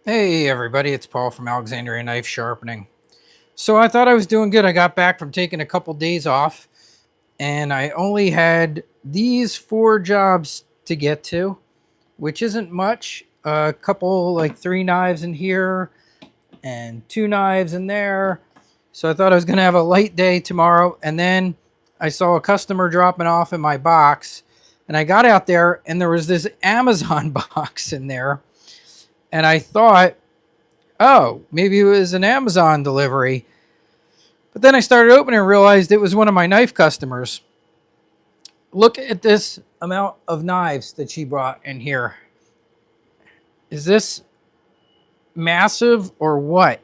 Hey everybody, it's Paul from Alexandria Knife Sharpening. So I thought I was doing good. I got back from taking a couple days off and I only had these 4 jobs to get to, which isn't much. A couple, like 3 knives in here and 2 knives in there. So I thought I was going to have a light day tomorrow. And then I saw a customer dropping off in my box and I got out there and there was this Amazon box in there. And I thought, oh, maybe it was an Amazon delivery. But then I started opening and realized it was one of my knife customers. Look at this amount of knives that she brought in here. Is this massive or what?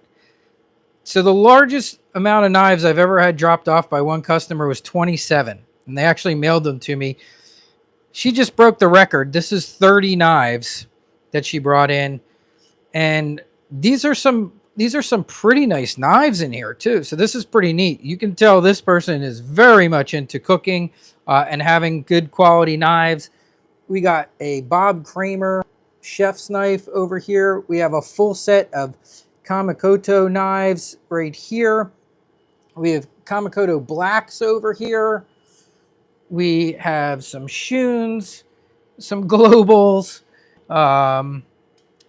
So the largest amount of knives I've ever had dropped off by one customer was 27, and they actually mailed them to me. She just broke the record. This is 30 knives that she brought in, and these are some pretty nice knives in here too. So this is pretty neat. You can tell this person is very much into cooking and having good quality knives. We got a Bob Kramer chef's knife over here. We have a full set of Kamikoto knives right here. We have Kamikoto blacks over here. We have some Shuns, some Globals.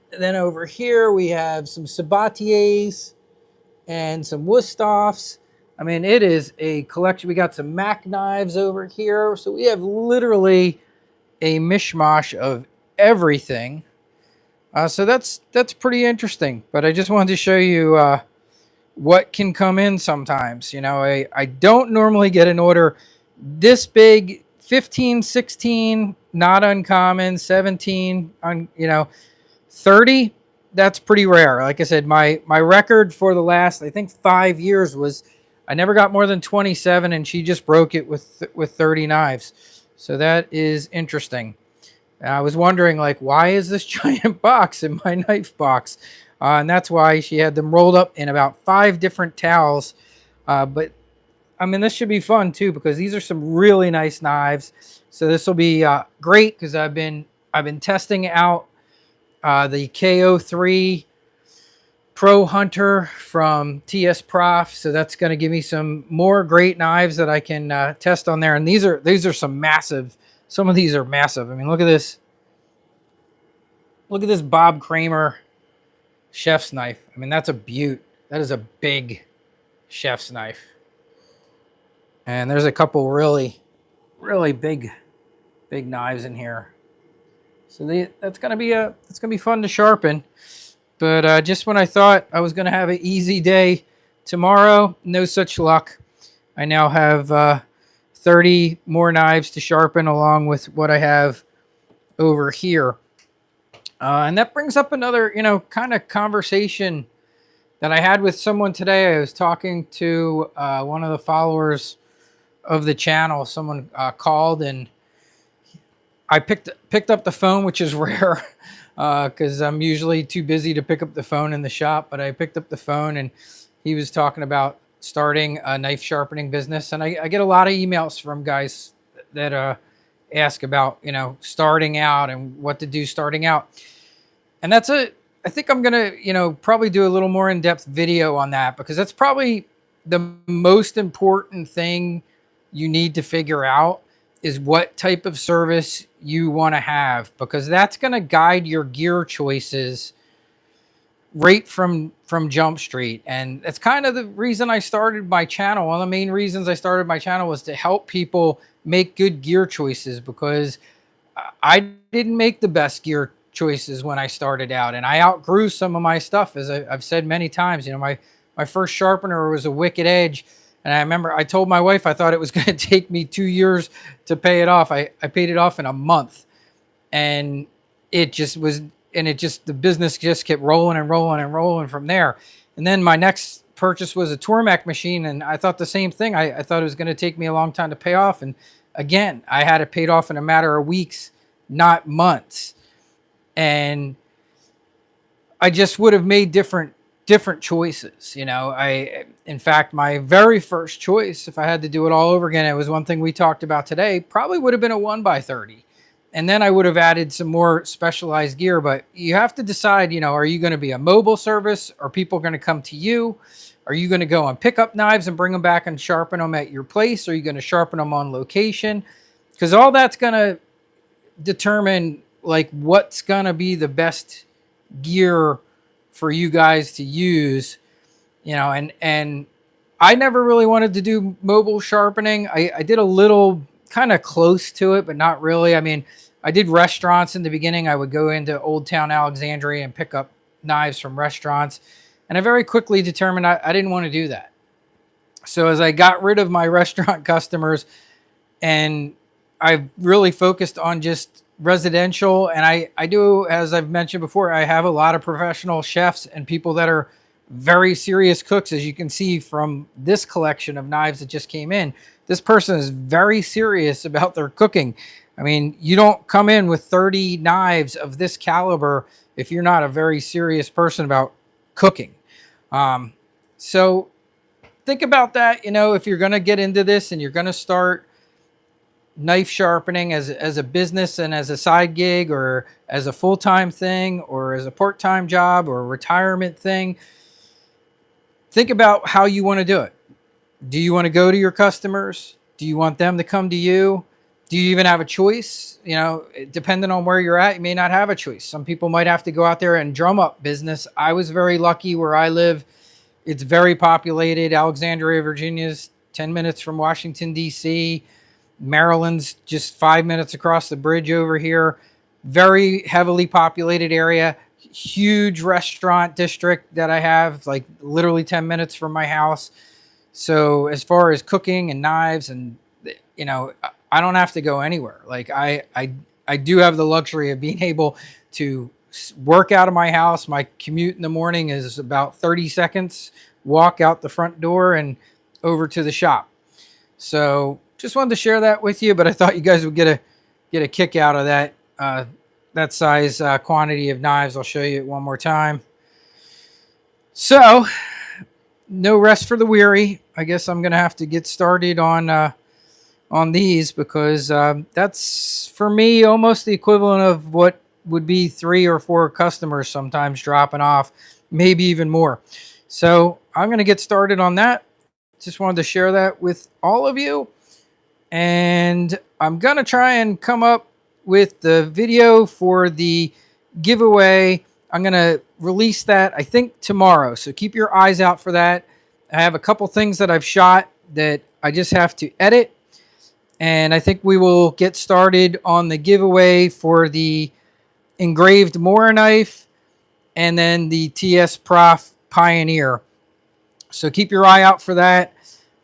Then over here we have some Sabatiers and some Wusthoffs. I mean, it is a collection. We got some Mac knives over here. So we have literally a mishmash of everything. So that's pretty interesting. But I just wanted to show you what can come in sometimes. You know, I don't normally get an order this big. 15, 16, not uncommon. 17, 30, that's pretty rare. Like I said, my record for the last, I think, 5 years was I never got more than 27, and she just broke it with 30 knives. So that is interesting. I was wondering, like, why is this giant box in my knife box? And that's why she had them rolled up in about 5 different towels. But I mean, this should be fun too because these are some really nice knives. So this will be great because I've been testing out the KO3 Pro Hunter from TS Prof. So that's going to give me some more great knives that I can test on there. And these are some massive. Some of these are massive. I mean, look at this. Look at this Bob Kramer chef's knife. I mean, that's a beaut. That is a big chef's knife. And there's a couple really, really big knives in here. So that's gonna be fun to sharpen. But just when I thought I was gonna have an easy day tomorrow, no such luck. I now have 30 more knives to sharpen along with what I have over here. And that brings up another, kind of conversation that I had with someone today. I was talking to one of the followers of the channel. Someone called and I picked up the phone, which is rare because I'm usually too busy to pick up the phone in the shop. But I picked up the phone and he was talking about starting a knife sharpening business. And I get a lot of emails from guys that ask about, starting out and what to do starting out. And I think I'm going to, probably do a little more in-depth video on that because that's probably the most important thing you need to figure out is what type of service you want to have, because that's going to guide your gear choices right from Jump Street. And that's kind of the reason I started my channel. One of the main reasons I started my channel was to help people make good gear choices, because I didn't make the best gear choices when I started out, and I outgrew some of my stuff. As I've said many times, my first sharpener was a Wicked Edge. And I remember I told my wife I thought it was going to take me 2 years to pay it off. I paid it off in a month. And it just was, and the business just kept rolling and rolling and rolling from there. And then my next purchase was a Tormek machine. And I thought the same thing. I thought it was going to take me a long time to pay off. And again, I had it paid off in a matter of weeks, not months. And I just would have made different choices. In fact, my very first choice, if I had to do it all over again, it was one thing we talked about today, probably would have been a 1x30. And then I would have added some more specialized gear. But you have to decide, you know, are you going to be a mobile service? Are people going to come to you? Are you going to go and pick up knives and bring them back and sharpen them at your place? Are you going to sharpen them on location? Because all that's going to determine like what's going to be the best gear for you guys to use, you know. And I never really wanted to do mobile sharpening. I did a little kind of close to it, but not really. I mean, I did restaurants in the beginning. I would go into Old Town Alexandria and pick up knives from restaurants. And I very quickly determined I didn't want to do that. So as I got rid of my restaurant customers and I really focused on just residential, and I do, as I've mentioned before, I have a lot of professional chefs and people that are very serious cooks. As you can see from this collection of knives that just came in, this person is very serious about their cooking. I mean, you don't come in with 30 knives of this caliber if you're not a very serious person about cooking. So think about that. You know, if you're going to get into this and you're going to start knife sharpening as a business and as a side gig or as a full-time thing or as a part-time job or a retirement thing, think about how you want to do it. Do you want to go to your customers? Do you want them to come to you? Do you even have a choice? You know, depending on where you're at, you may not have a choice. Some people might have to go out there and drum up business. I was very lucky where I live. It's very populated. Alexandria, Virginia is 10 minutes from Washington, D.C. Maryland's just 5 minutes across the bridge over here. Very heavily populated area. Huge restaurant district that I have, like literally 10 minutes from my house. So as far as cooking and knives and, you know, I don't have to go anywhere. Like I do have the luxury of being able to work out of my house. My commute in the morning is about 30 seconds, walk out the front door and over to the shop. So just wanted to share that with you, but I thought you guys would get a kick out of that that size quantity of knives. I'll show you it one more time. So no rest for the weary. I guess I'm gonna have to get started on these because that's for me almost the equivalent of what would be 3 or 4 customers sometimes dropping off, maybe even more. So I'm gonna get started on that. Just wanted to share that with all of you. And I'm going to try and come up with the video for the giveaway. I'm going to release that, I think, tomorrow. So keep your eyes out for that. I have a couple things that I've shot that I just have to edit. And I think we will get started on the giveaway for the engraved Mora knife and then the TS Prof Pioneer. So keep your eye out for that.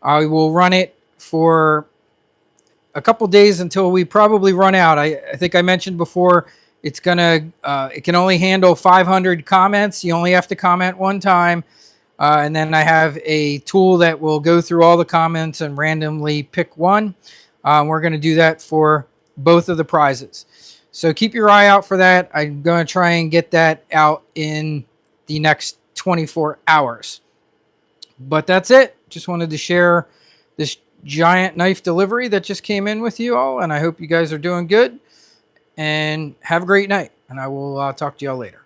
I will run it for a couple days until we probably run out. I think I mentioned before, it's gonna it can only handle 500 comments. You only have to comment one time, and then I have a tool that will go through all the comments and randomly pick one. We're gonna do that for both of the prizes. So keep your eye out for that. I'm gonna try and get that out in the next 24 hours. But that's it. Just wanted to share this giant knife delivery that just came in with you all, and I hope you guys are doing good and have a great night, and I will talk to y'all later.